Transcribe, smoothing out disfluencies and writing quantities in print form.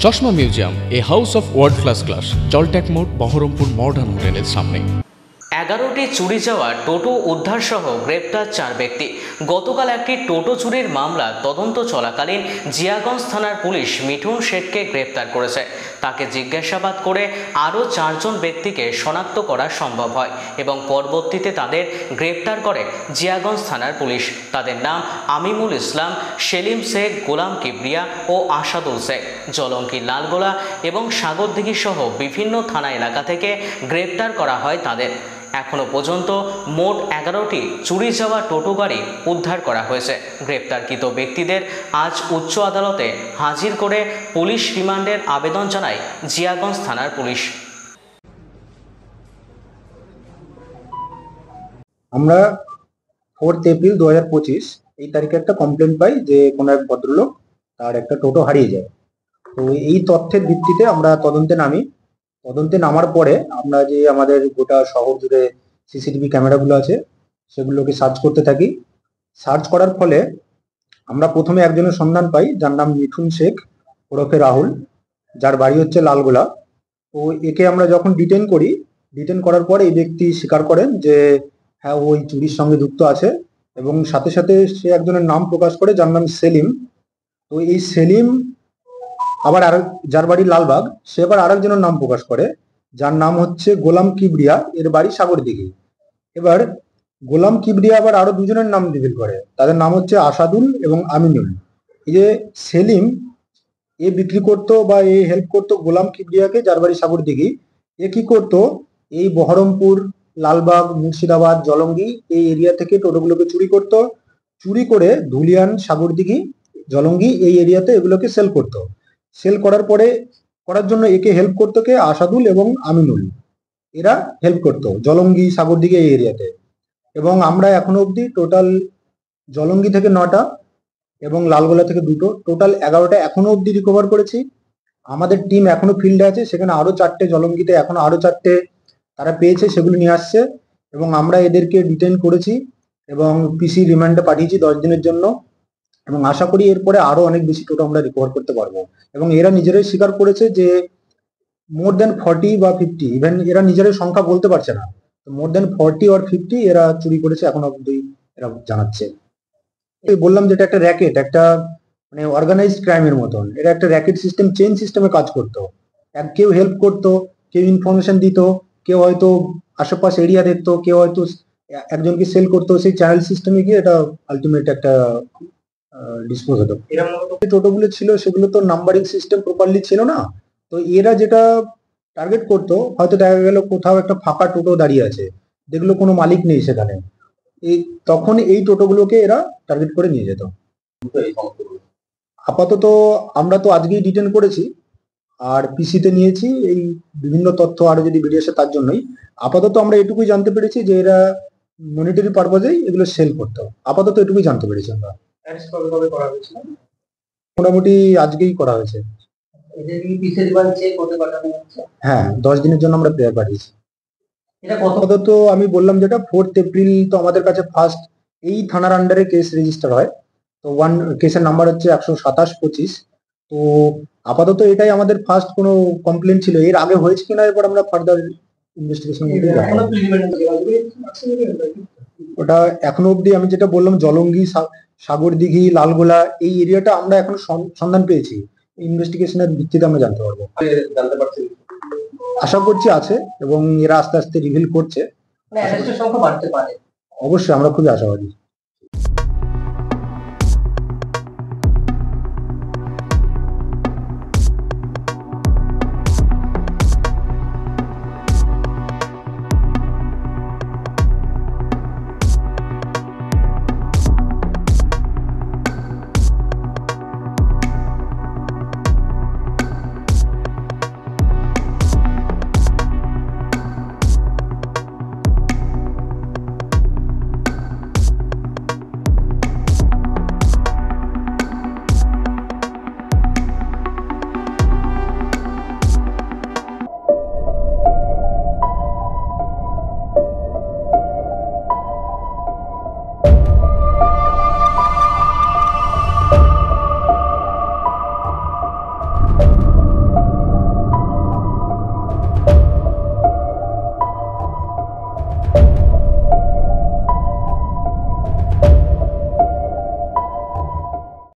চশমা museum, a house of world class, জলট্যাক মোড়, বহরমপুর মডার্ন হোটেলের সামনে। 11টি চুরি যাওয়া টোটো উদ্ধার সহ গ্রেপ্তার 4 ব্যক্তি। গতকাল একটি টোটো চুরির মামলা তদন্ত চলাকালীন জিয়াগঞ্জ থানার পুলিশ মিঠুন শেখকে গ্রেপ্তার করেছে। তাকে জিজ্ঞাসাবাদ করে আরও 4 জন ব্যক্তিকে শনাক্ত করা সম্ভব হয় এবং পরবর্তীতে তাদের গ্রেপ্তার করে জিয়াগঞ্জ থানার পুলিশ। তাদের নাম আমিমুল ইসলাম, সেলিম শেখ, গোলাম কিবরিয়া ও আসাদুল শেখ। জলঙ্কি, লালগোলা এবং সাগরদিঘি সহ বিভিন্ন থানা এলাকা থেকে গ্রেপ্তার করা হয় তাদের। এখনো পর্যন্ত মোট 11টি চুরি যাওয়া টোটো গাড়ি উদ্ধার করা হয়েছে। গ্রেপ্তারকৃত ব্যক্তিদের আজ উচ্চ আদালতে হাজির করে পুলিশ রিমান্ডের আবেদন জানায় জিয়াগঞ্জ থানার পুলিশ। আমরা 4 এপ্রিল 2025 এই তারিখে একটা কমপ্লেন পাই যে কোনো এক ভদ্রলোক তার একটা টোটো হারিয়ে যায়। তো এই তথ্যের ভিত্তিতে আমরা তদন্তে নামি। তদন্তে নামার পরে আমরা যে আমাদের গোটা শহর জুড়ে সিসিটিভি ক্যামেরাগুলো আছে সেগুলোকে সার্চ করতে থাকি। সার্চ করার ফলে আমরা প্রথমে একজনের সন্ধান পাই যার নাম মিঠুন শেখ ওরফে রাহুল, যার বাড়ি হচ্ছে লালগোলা। তো একে আমরা যখন ডিটেন করি, ডিটেন করার পরে এই ব্যক্তি স্বীকার করেন যে হ্যাঁ ওই চুরির সঙ্গে যুক্ত আছে এবং সাথে সাথে সে একজনের নাম প্রকাশ করে যার নাম সেলিম। তো এই সেলিম আবার যার বাড়ি লালবাগ, সে আবার আরেকজনের নাম প্রকাশ করে যার নাম হচ্ছে গোলাম কিবরিয়া, এর বাড়ি সাগরদিঘি। এবার গোলাম কিবরিয়া আবার আরো দুজনের নাম রিভিল করে, তাদের নাম হচ্ছে আসাদুল এবং আমিনুল। এই যে সেলিম, এ বিক্রি করতো বা এ হেল্প করতো গোলাম কিবরিয়াকে যার বাড়ি সাগরদিঘি। এ কি করতো, এই বহরমপুর, লালবাগ, মুর্শিদাবাদ, জলঙ্গি এই এরিয়া থেকে টোটোগুলোকে চুরি করতো। চুরি করে ধুলিয়ান, সাগরদিঘি, জলঙ্গি এই এরিয়াতে এগুলোকে সেল করতো। সেল করার জন্য একে হেল্প করতো কে, আসাদুল এবং আমিনুল। এরা হেল্প করতো জলঙ্গি, সাগরদিঘি এই এরিয়াতে। এবং আমরা এখনো অবধি টোটাল জলঙ্গি থেকে 9টা এবং লালগোলা থেকে 2টো, টোটাল 11টা এখনো অবধি রিকভার করেছি। আমাদের টিম এখনো ফিল্ডে আছে, সেখানে আরো 4টে, জলঙ্গিতে এখনো আরো 4টে তারা পেয়েছে, সেগুলো নিয়ে আসছে এবং আমরা এদেরকে ডিটেইন করেছি এবং পিসি রিমান্ডে পাঠিয়েছি 10 দিনের জন্য। এবং আশা করি এরপরে আরো অনেক বেশি টোটো আমরা রিকভার করতে পারবো। এবং এরা নিজেরাই স্বীকার করেছে যে মোর দেন 40 বা 50, ইভেন এরা নিজেরাই সংখ্যা বলতে পারছে না, মোর দেন 40 or 50 এরা চুরি করেছে এখন অব্দি এরা জানাচ্ছে। বললাম যেটা একটা র্যাকেট, একটা মানে অর্গানাইজড ক্রাইমের মতন। এটা একটা র্যাকেট সিস্টেম, চেইন সিস্টেমে কাজ করতো। কেউ হেল্প করতো, কেউ ইনফরমেশন দিত, কেউ হয়তো আশেপাশে এরিয়া দেখতো, কেউ হয়তো একজনকে সেল করতো, সেই চ্যানেল সিস্টেমে গিয়ে এটা আলটিমেট একটা ডিসপোজ হতো। টোটোগুলো ছিল সেগুলো তো নাম্বারিং সিস্টেম প্রপারলি ছিল না। তো এরা যেটা টার্গেট করতো, হয়তো দেখা গেল কোথাও একটা ফাঁকা টোটো দাঁড়িয়ে আছে, দেখলো কোনো মালিক নেই সেখানে, তখন এই টোটোগুলোকে এরা টার্গেট করে নিয়ে যেত। আপাতত আমরা তো আজকেই ডিটেন করেছি আর পিসিতে নিয়েছি, এই বিভিন্ন তথ্য আরো যদি বেরিয়ে আসে তার জন্যই। আপাতত আমরা এটুকুই জানতে পেরেছি যে এরা মনিটারি পারপাজেই এগুলো সেল করতো। আপাতত এটুকুই জানতে পেরেছি আমরা। মোটামুটি আজকেই করা হয়েছে। হ্যাঁ, 10 দিনের জন্য আমরা প্রেয়ার পাঠিয়েছি। আপাতত আমি বললাম যেটা 4 এপ্রিল তো আমাদের কাছে ফার্স্ট এই থানার আন্ডারে কেস রেজিস্টার হয়। তো কেসের নাম্বার হচ্ছে 127-25। তো আপাতত এটাই আমাদের ফার্স্ট কোনো কমপ্লেন ছিল। এর আগে হয়েছে কিনা এরপর আমরা ফার্দার ইনভেস্টিগেশন ওটা এখনো অবধি আমি যেটা বললাম, জলঙ্গি, সাগরদিঘি, লালগোলা এই এরিয়াটা আমরা এখন সন্ধান পেয়েছি। ইনভেস্টিগেশনের ভিত্তিতে আমরা জানতে পারবো। আশা করছি আছে এবং এরা আস্তে আস্তে রিভিল করছে। অবশ্যই আমরা খুবই আশাবাদী।